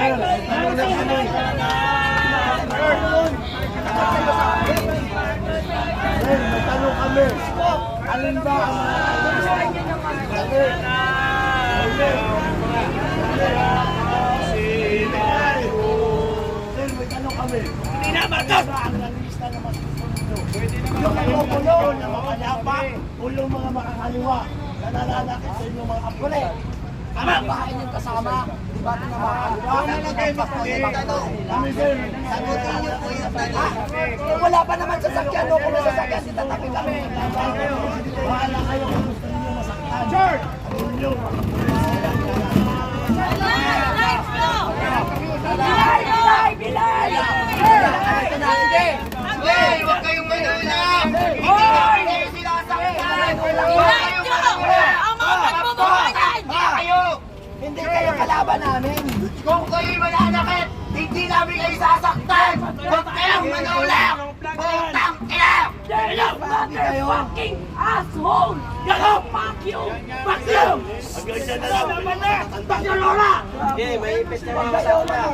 May tanong kami. Alin ba ang may tanong kami. Hindi na matot! Ang lista na masusunod nyo. Yung magugulo na makalapak o yung mga makakaliwa na nalalakit sa inyong mga kapule. Tama! Bahay niyong kasama. Di ba ito na makakaliwa? Kami din. Sagutin niyo po yung tanong. Wala pa naman sasakyan. No, kung may sasakyan, titatabi kami. Bahala kayo kung gusto niyo masaktan. George! Ano niyo? Hey, huwag kayong manuna! Hindi kayo sinasaktan! Hindi kayo kalaban namin. Kung kayo'y mananakit, hindi namin kayo sasaktan! Huwag kayong manula! Putang ina! Hindi kayo. Fucking asshole! Gago! Fuck you! Fuck you! Fuck you, Lola! Huwag kayo.